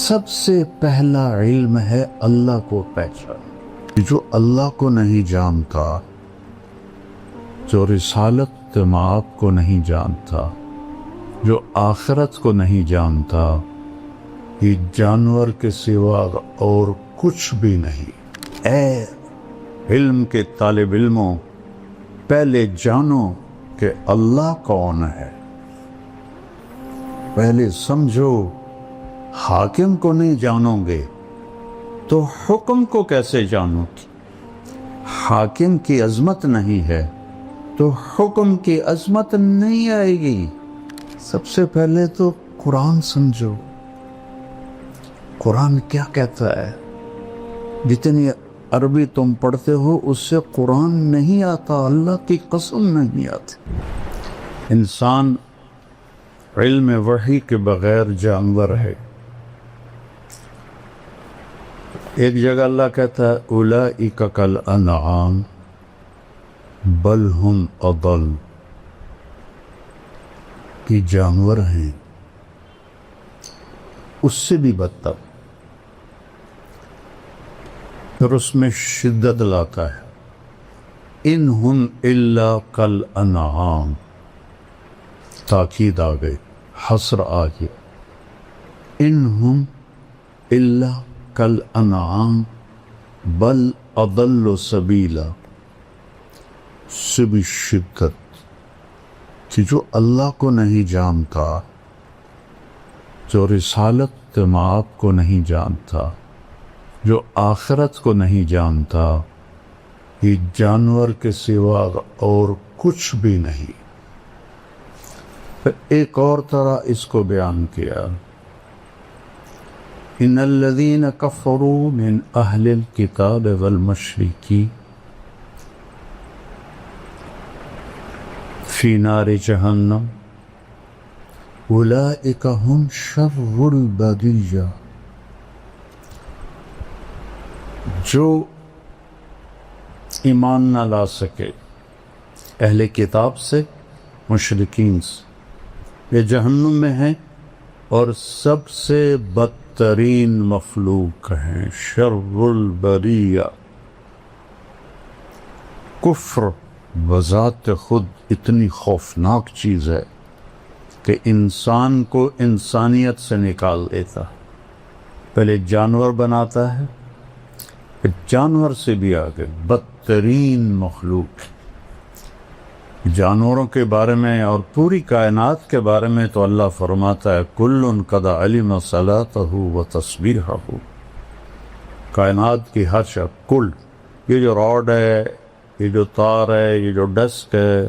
سب سے پہلا علم ہے اللہ کو پہچان. جو اللہ کو نہیں جانتا، جو رسالت مآب کو نہیں جانتا، جو آخرت کو نہیں جانتا، یہ جانور کے سوا اور کچھ بھی نہیں. اے علم کے طالب علموں، پہلے جانو کہ اللہ کون ہے. پہلے سمجھو. حاکم کو نہیں جانو گے تو حکم کو کیسے جانو گے؟ حاکم کی عظمت نہیں ہے تو حکم کی عظمت نہیں آئے گی. سب سے پہلے تو قرآن سمجھو. قرآن کیا کہتا ہے؟ جتنی عربی تم پڑھتے ہو اس سے قرآن نہیں آتا، اللہ کی قسم نہیں آتی. انسان علم وحی کے بغیر جانور ہے. ایک جگہ اللہ کہتا ہے اولئک کالانعام بل ہم اضل، کہ جانور ہیں اس سے بھی بدتر. پھر اس میں شدت لاتا ہے ان ہم الا کالانعام، تاکید آ گئی، حسر آ گیا. ان ہم الا کالانعام بل اضل سبیلا، سے بھی شدت کہ جو اللہ کو نہیں جانتا، جو رسالت مآب کو نہیں جانتا، جو آخرت کو نہیں جانتا، یہ جانور کے سوا اور کچھ بھی نہیں. پھر ایک اور طرح اس کو بیان کیا، ان الذین کفروا من اہل الکتاب والمشرکین فی نار جہنم اولئک ہم شر البریہ. جو ایمان نہ لا سکے اہل کتاب سے، مشرکین سے، یہ جہنم میں ہیں اور سب سے بدترین مخلوق ہیں، شر البریہ. کفر بذات خود اتنی خوفناک چیز ہے کہ انسان کو انسانیت سے نکال دیتا. پہلے جانور بناتا ہے، پھر جانور سے بھی آگے بدترین مخلوق. جانوروں کے بارے میں اور پوری کائنات کے بارے میں تو اللہ فرماتا ہے کل قد علم صلاتہ و تسبیحہ. کائنات کی ہر شے، کل، یہ جو راڈ ہے، یہ جو تار ہے، یہ جو ڈسک ہے،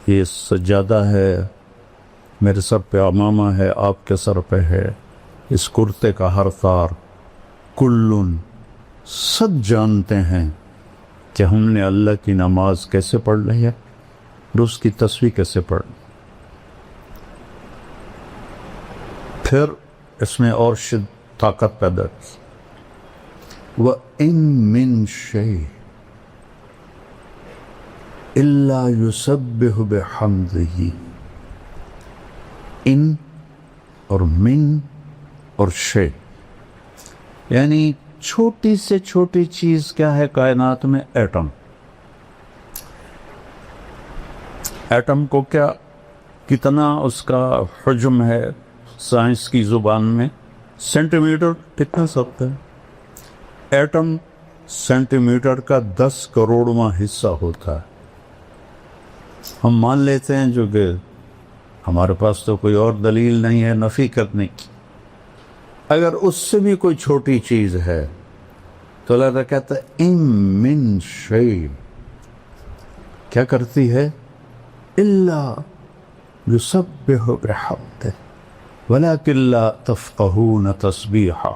یہ سجادہ ہے، میرے سر پہ عمامہ ہے، آپ کے سر پہ ہے، اس کرتے کا ہر تار، کلن، سب جانتے ہیں کہ ہم نے اللہ کی نماز کیسے پڑھ لی ہے اور اس کی تسبیح کیسے پڑھ لی. پھر اس میں اور طاقت پیدا کی. وَإِن مِّن شَيْءٍ إِلَّا يُسَبِّحُ بِحَمْدِهِ. ان اور من اور شے، یعنی چھوٹی سے چھوٹی چیز کیا ہے کائنات میں؟ ایٹم. ایٹم کو کیا، کتنا اس کا حجم ہے سائنس کی زبان میں؟ سینٹی میٹر کتنا سکتا ہے؟ ایٹم سینٹی میٹر کا 10 کروڑواں حصہ ہوتا ہے. ہم مان لیتے ہیں جو کہ ہمارے پاس تو کوئی اور دلیل نہیں ہے نفی کرنے کی. اگر اس سے بھی کوئی چھوٹی چیز ہے تو اللہ کہتا ہے ان من شیء، کیا کرتی ہے؟ الا یسبح بحمدہ ولکن لا تفقہون تسبیحہ.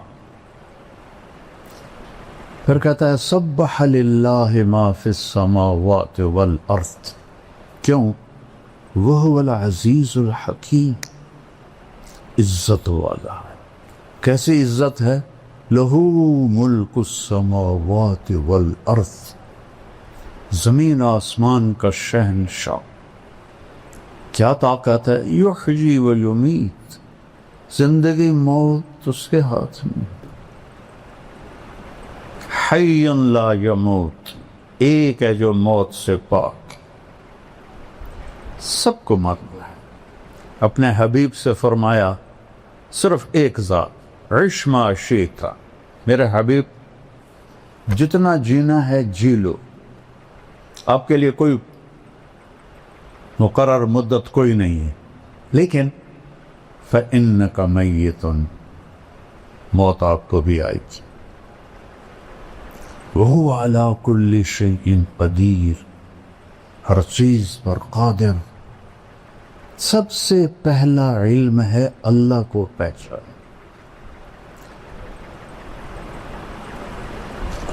پھر کہتا ہے سبح للہ ما فی السماوات والارض. کیوں؟ وہو العزیز الحکیم، عزت والا ہے. کیسی عزت ہے؟ لہو ملک السماوات والارض، زمین آسمان کا شہنشاہ. کیا طاقت ہے؟ یحیی و یمیت، زندگی موت اس کے ہاتھ میں. حی لا یموت، ایک ہے جو موت سے پاک. سب کو مرنا ہے. اپنے حبیب سے فرمایا صرف ایک ذات، عش ما شئت، میرے حبیب جتنا جینا ہے جی لو، آپ کے لیے کوئی مقرر مدت کوئی نہیں ہے، لیکن فَإِنَّكَ مَيِّتٌ، موت آپ کو بھی آئے گی. وَهُوَ عَلَىٰ كُلِّ شَيْءٍ قَدِيرٌ، ہر چیز پر قادر. سب سے پہلا علم ہے اللہ کو پہچان.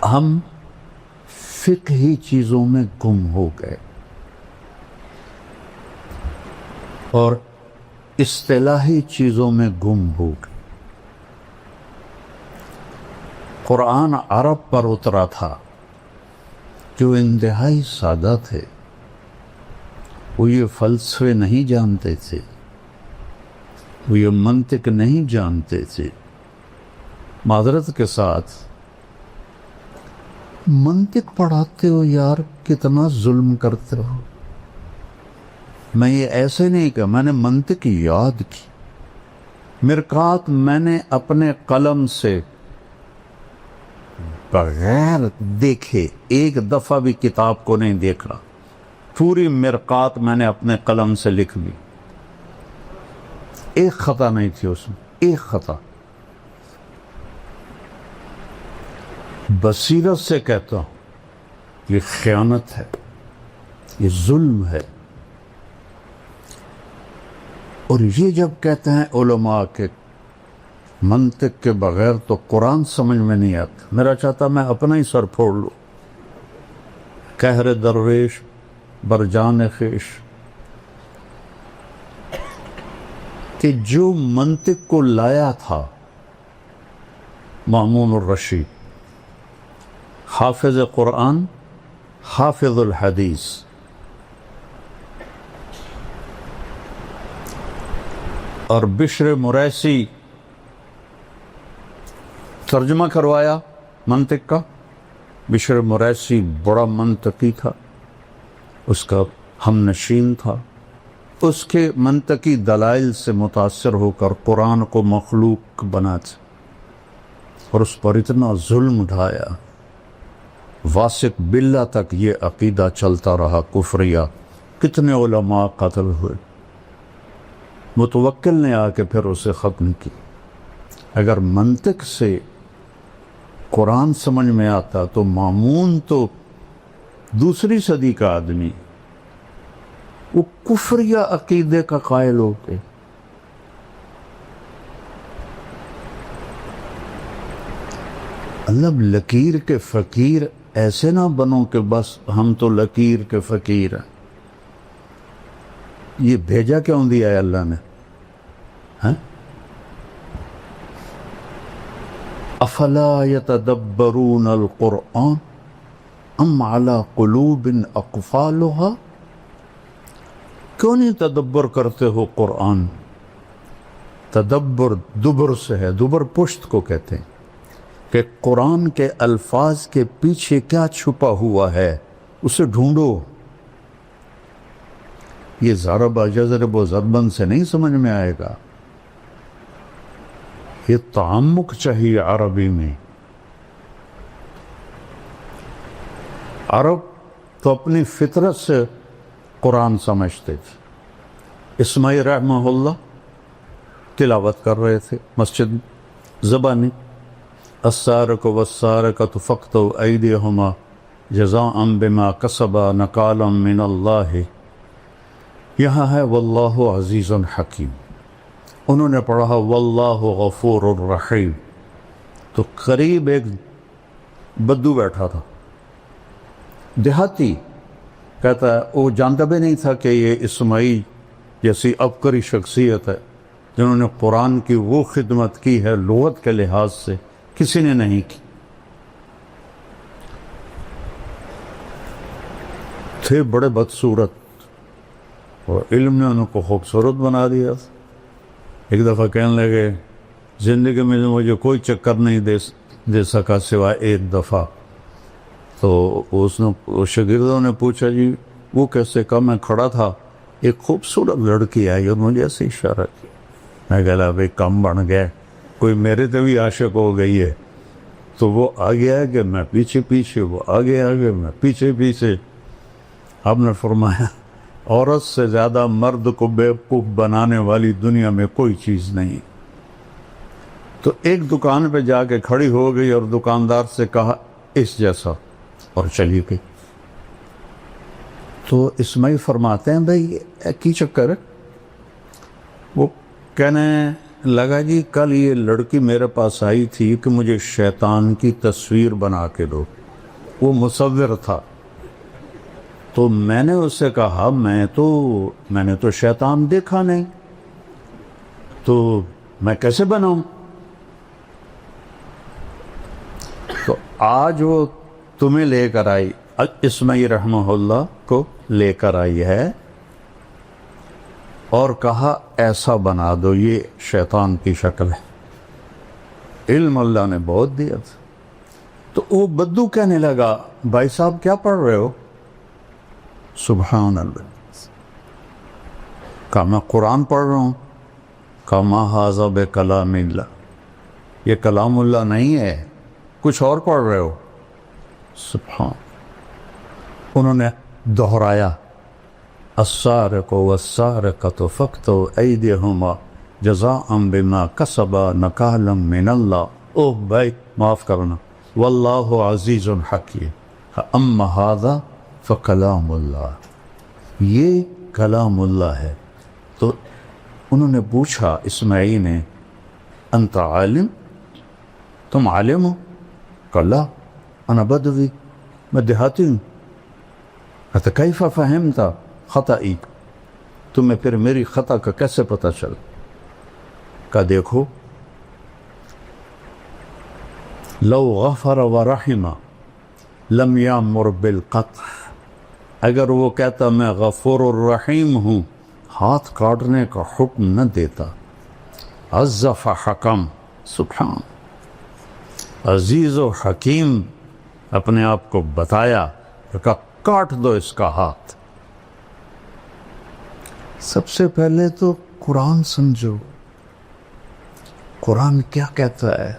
ہم فقہی چیزوں میں گم ہو گئے اور اصطلاحی چیزوں میں گم ہو گئے. قرآن عرب پر اترا تھا جو انتہائی سادہ تھے، وہ یہ فلسفے نہیں جانتے تھے، وہ یہ منطق نہیں جانتے تھے. معذرت کے ساتھ منطق پڑھاتے ہو یار، کتنا ظلم کرتے ہو. میں یہ ایسے نہیں کہ میں نے منطق یاد کی، مرقات میں نے اپنے قلم سے بغیر دیکھے ایک دفعہ بھی کتاب کو نہیں دیکھا، پوری مرقات میں نے اپنے قلم سے لکھ لی، ایک خطا نہیں تھی اس میں، ایک خطا. بصیرت سے کہتا ہوں یہ خیانت ہے، یہ ظلم ہے. اور یہ جب کہتے ہیں علماء کے منطق کے بغیر تو قرآن سمجھ میں نہیں آتا. میرا چاہتا میں اپنا ہی سر پھوڑ لوں. قہر درویش برجان خیش، کہ جو منطق کو لایا تھا مامون الرشید، حافظ قرآن، حافظ الحدیث، اور بشر مریسی ترجمہ کروایا منطق کا. بشر مریسی بڑا منطقی تھا، اس کا ہم نشین تھا. اس کے منطقی دلائل سے متاثر ہو کر قرآن کو مخلوق بناتے اور اس پر اتنا ظلم ڈھایا. واسق باللہ تک یہ عقیدہ چلتا رہا کفریہ. کتنے علماء قتل ہوئے. متوکل نے آ کے پھر اسے ختم کی. اگر منطق سے قرآن سمجھ میں آتا تو مامون تو دوسری صدی کا آدمی، وہ کفریہ عقیدے کا قائل ہوتے. مطلب لکیر کے فقیر ایسے نہ بنو کہ بس ہم تو لکیر کے فقیر ہیں. یہ بھیجا کیوں دیا ہے اللہ نے؟ افلا یتدبرون القرآن ام علی قلوب اقفالها، کیوں نہیں تدبر کرتے ہو قرآن؟ تدبر دبر سے ہے، دبر پشت کو کہتے ہیں، کہ قرآن کے الفاظ کے پیچھے کیا چھپا ہوا ہے اسے ڈھونڈو. یہ ضرب جزرب و ضربن سے نہیں سمجھ میں آئے گا. یہ تعمق چاہیے عربی میں. عرب تو اپنی فطرت سے قرآن سمجھتے تھے. اسماعیل رحمہ اللہ تلاوت کر رہے تھے مسجد زبانی، السارق والسارقۃ فاقطعوا ایدیہما جزاء بما کسبا نکالا من اللہ. یہاں ہے واللہ عزیز حکیم، انہوں نے پڑھا واللہ غفور الرحیم. تو قریب ایک بدو بیٹھا تھا، دیہاتی، کہتا ہے وہ جانتا بھی نہیں تھا کہ یہ اسماعیل جیسی عبقری شخصیت ہے جنہوں نے قرآن کی وہ خدمت کی ہے لغت کے لحاظ سے کسی نے نہیں کی. تھے بڑے بدصورت اور علم نے ان کو خوبصورت بنا دیا. ایک دفعہ کہنے لگے زندگی میں مجھے کوئی چکر نہیں دے سکا سوائے ایک دفعہ. تو شاگردوں نے پوچھا جی وہ کیسے؟ کہا میں کھڑا تھا، ایک خوبصورت لڑکی آئی اور مجھے ایسے اشارہ کیا. میں کہا بھائی کم بن گیا، کوئی میرے تے بھی عاشق ہو گئی ہے. تو وہ آگے آگے میں پیچھے پیچھے، وہ آگے آگے میں پیچھے پیچھے. آپ نے فرمایا عورت سے زیادہ مرد کو بیوقوف بنانے والی دنیا میں کوئی چیز نہیں. تو ایک دکان پہ جا کے کھڑی ہو گئی اور دکاندار سے کہا اس جیسا، اور چلی گئی. تو اسماعیل فرماتے ہیں بھائی کی چکر ہے؟ وہ کہنے لگا جی کل یہ لڑکی میرے پاس آئی تھی کہ مجھے شیطان کی تصویر بنا کے دو. وہ مصور تھا. تو میں نے اس سے کہا میں نے تو شیطان دیکھا نہیں، تو میں کیسے بناؤں؟ تو آج وہ تمہیں لے کر آئی، اسماعیل رحمہ اللہ کو لے کر آئی ہے اور کہا ایسا بنا دو، یہ شیطان کی شکل ہے. علم اللہ نے بہت دیا تھا. تو وہ بدو کہنے لگا بھائی صاحب کیا پڑھ رہے ہو؟ سبحان اللہ. کہا میں قرآن پڑھ رہا ہوں. کہا ما ھذا بکلام اللہ، یہ کلام اللہ نہیں ہے، کچھ اور پڑھ رہے ہو. سبحان. انہوں نے دہرایا السارق والسارقۃ فاقطعوا ایدیہما جزاء بما کسبا نکالا من اللہ. اوہ بھائی معاف کرنا، واللہ عزیز حکیم. اما ھذا فکلام اللہ، یہ کلام اللہ ہے. تو انہوں نے پوچھا اسماعیل نے انت عالم، تم عالم ہو؟ کہا لا انا بدوی، میں دیہاتی ہوں. کہتا کیف فہمت خطئی، تمہیں پھر میری خطا کا کیسے پتہ چلا؟ کہا دیکھو لو غفر ورحم لم یامر بالقطع، اگر وہ کہتا میں غفور الرحیم ہوں ہاتھ کاٹنے کا حکم نہ دیتا. عزف حکم، سبحان، عزیز و حکیم اپنے آپ کو بتایا، کہا کاٹ دو اس کا ہاتھ. سب سے پہلے تو قرآن سمجھو، قرآن کیا کہتا ہے.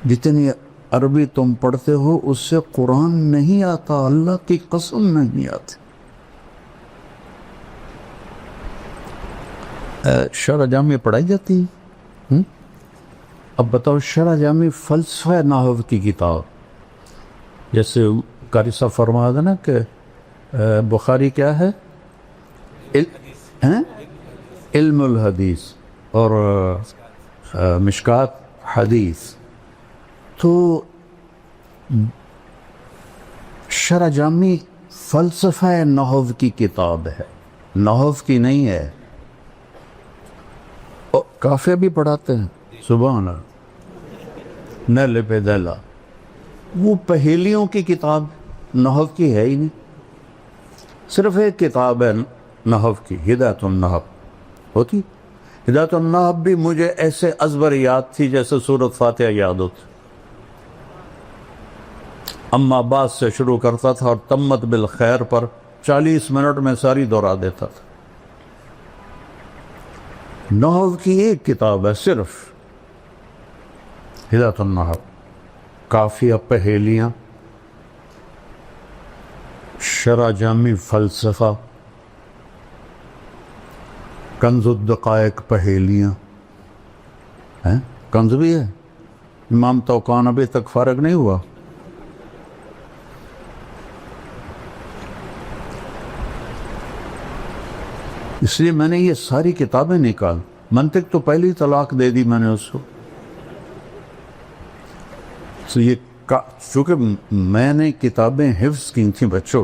جتنی عربی تم پڑھتے ہو اس سے قرآن نہیں آتا، اللہ کی قسم نہیں آتی. شرح جامع پڑھائی جاتی ہے. اب بتاؤ شرح جامع فلسفہ نحو کی کتاب، جیسے قاری صاحب فرما دینا کہ بخاری کیا ہے؟ علم الحدیث اور مشکات حدیث. تو شرح جامع فلسفہ نحو کی کتاب ہے، نحو کی نہیں ہے. کافیہ بھی پڑھاتے ہیں، سبحان اللہ، نیل پہ دیلا. وہ پہیلیوں کی کتاب نحو کی ہے ہی نہیں. صرف ایک کتاب ہے نحو کی، ہدایت النحو ہوتی. ہدایت النحو بھی مجھے ایسے ازبر یاد تھی جیسے سورۃ فاتحہ یاد ہوتی. اما بعد سے شروع کرتا تھا اور تمت بالخیر پر 40 منٹ میں ساری دہرا دیتا تھا. نحو کی ایک کتاب ہے صرف ہدایت النحو. کافیہ پہیلیاں، شرح جامع فلسفہ، کنز الدقائق پہیلیاں ہیں. کنز بھی ہے. امام توقان ابھی تک فارغ نہیں ہوا. اس لیے میں نے یہ ساری کتابیں نکال. منطق تو پہلی طلاق دے دی میں نے اس کو. تو یہ چونکہ میں نے کتابیں حفظ کی تھیں بچوں،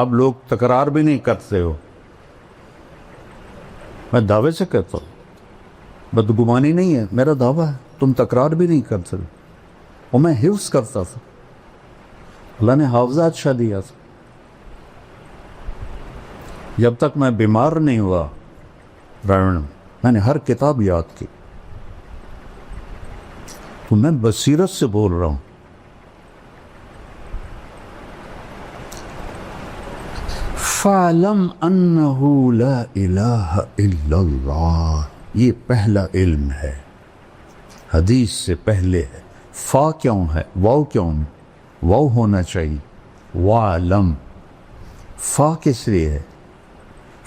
آپ لوگ تکرار بھی نہیں کرتے ہو. میں دعوے سے کہتا ہوں، بدگمانی نہیں ہے، میرا دعویٰ ہے. تم تکرار بھی نہیں کرتے اور میں حفظ کرتا تھا. اللہ نے حافظہ اچھا دیا تھا. جب تک میں بیمار نہیں ہوا راوڑ، میں نے ہر کتاب یاد کی. تو میں بصیرت سے بول رہا ہوں. فَعْلَمْ أَنَّهُ لَا إِلَهَ إِلَّا اللَّهُ، یہ پہلا علم ہے، حدیث سے پہلے ہے. فا کیوں ہے؟ واو کیوں ہے؟ واو ہونا چاہیے. وَعْلَمْ، فا کس لیے ہے؟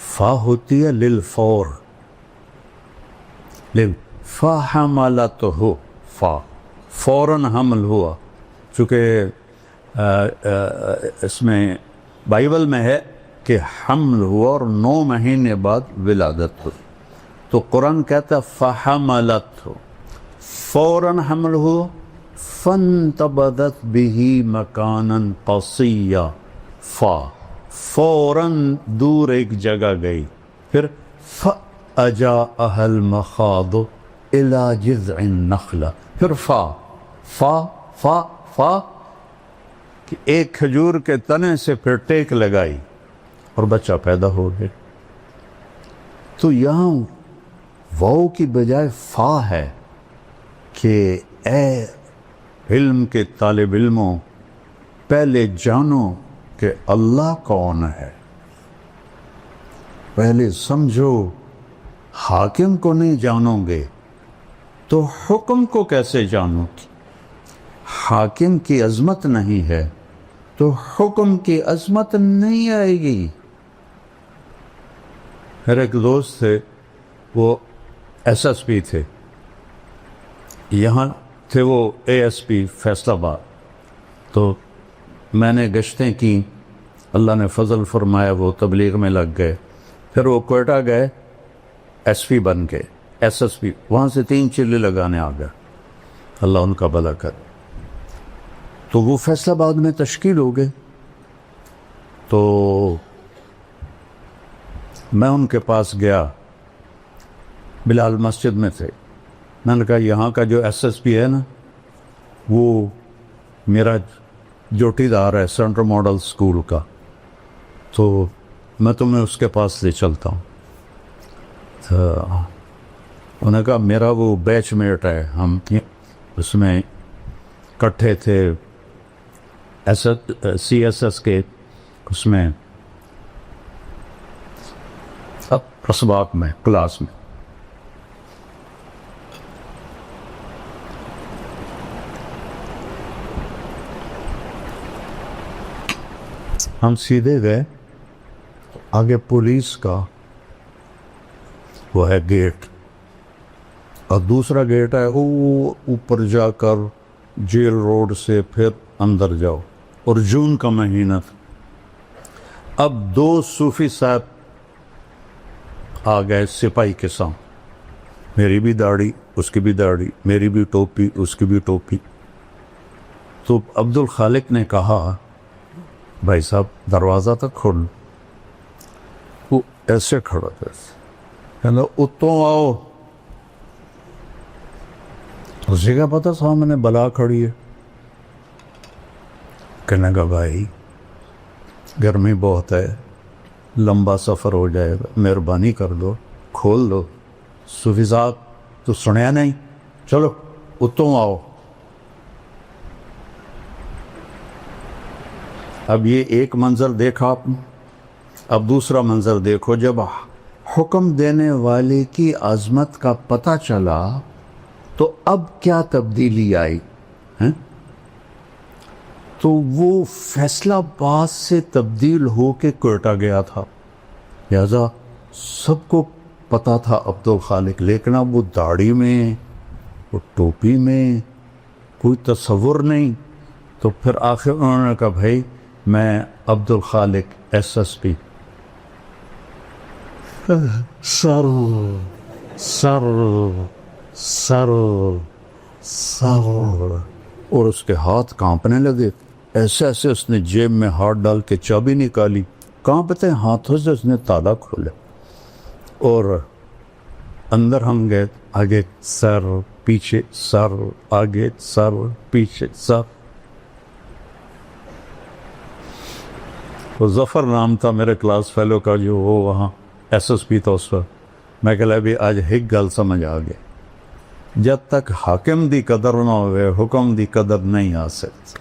فا ہوتی ہے للفور، فَحَمَلَتْهُ، فا فوراً حمل ہوا. چونکہ اس میں بائبل میں ہے کہ حمل ہوا اور 9 مہینے بعد ولادت ہوئی، تو قرآن کہتا ہے فَحَمَلَتْهُ، فوراً حمل ہوا. فَانْتَبَذَتْ بِهِ مَكَانًا قَصِيًّا، فا فوراً دور ایک جگہ گئی. پھر فَأَجَاءَهَا الْمَخَاضُ إِلَى جِذْعِ النَّخْلَةِ، پھر فا فا فا فا کہ ایک کھجور کے تنے سے پھر ٹیک لگائی اور بچہ پیدا ہو گیا. تو یہاں واو کی بجائے فا ہے کہ اے علم کے طالب علموں، پہلے جانو کہ اللہ کون ہے. پہلے سمجھو. حاکم کو نہیں جانو گے تو حکم کو کیسے جانو گے؟ حاکم کی عظمت نہیں ہے تو حکم کی عظمت نہیں آئے گی. میرے ایک دوست تھے، وہ ایس پی تھے، یہاں تھے وہ ASP فیصل آباد. تو میں نے گشتیں کی، اللہ نے فضل فرمایا، وہ تبلیغ میں لگ گئے. پھر وہ کوئٹہ گئے SP بن کے، SSP، وہاں سے 3 چلے لگانے آ گئے. اللہ ان کا بھلا کر. تو وہ فیصل آباد میں تشکیل ہو گئے. تو میں ان کے پاس گیا، بلال مسجد میں تھے. میں نے کہا یہاں کا جو SSP ہے نا، وہ میرا جوٹی دار ہے سینٹرل ماڈل اسکول کا، تو میں تمہیں اس کے پاس لے چلتا ہوں. تو انہوں نے کہا میرا وہ بیچ میٹ ہے، ہم اس میں کٹھے تھے CSS کے اس میں اسباق میں کلاس میں. ہم سیدھے گئے، آگے پولیس کا وہ ہے گیٹ، اور دوسرا گیٹ ہے وہ اوپر جا کر جیل روڈ سے پھر اندر جاؤ. اور جون کا مہینہ تھا. اب 2 صوفی صاحب آ گئے سپاہی کے سامنے، میری بھی داڑھی، اس کی بھی داڑھی، میری بھی ٹوپی، اس کی بھی ٹوپی. تو عبد الخالق نے کہا بھائی صاحب دروازہ تک کھول. وہ ایسے کھڑا تھا، کہنا اتوں آؤ. اسی کا پتہ سامنے بلا کھڑی ہے. کہنے کا بھائی گرمی بہت ہے، لمبا سفر ہو جائے گا، مہربانی کر دو، کھول دو. صوفی صاحب تو سنیا نہیں، چلو اتوں آؤ. اب یہ ایک منظر دیکھا آپ نے، اب دوسرا منظر دیکھو. جب حکم دینے والے کی عظمت کا پتہ چلا تو اب کیا تبدیلی آئی ہیں؟ تو وہ فیصل آباد سے تبدیل ہو کے کوئٹہ گیا تھا، لہذا سب کو پتا تھا عبد الخالق. لیکن اب وہ داڑھی میں، وہ ٹوپی میں کوئی تصور نہیں. تو پھر آخر انہوں نے کہا بھائی میں عبد الخالق SSP. سر سر سر سر، اور اس کے ہاتھ کانپنے لگے. ایسے ایسے اس نے جیب میں ہاتھ ڈال کے چابی نکالی، کانپتے ہاتھوں سے اس نے تالا کھولا، اور اندر ہم گئے. آگے سر، پیچھے سر، آگے سر، پیچھے سر. وہ ظفر نام تھا میرے کلاس فیلو کا، جو وہ وہاں SSP تھا اس وقت. میں کہ بھی آج ایک گل سمجھ آ گئی، جب تک حاکم دی قدر نہ ہوئے حکم دی قدر نہیں آ سکتی۔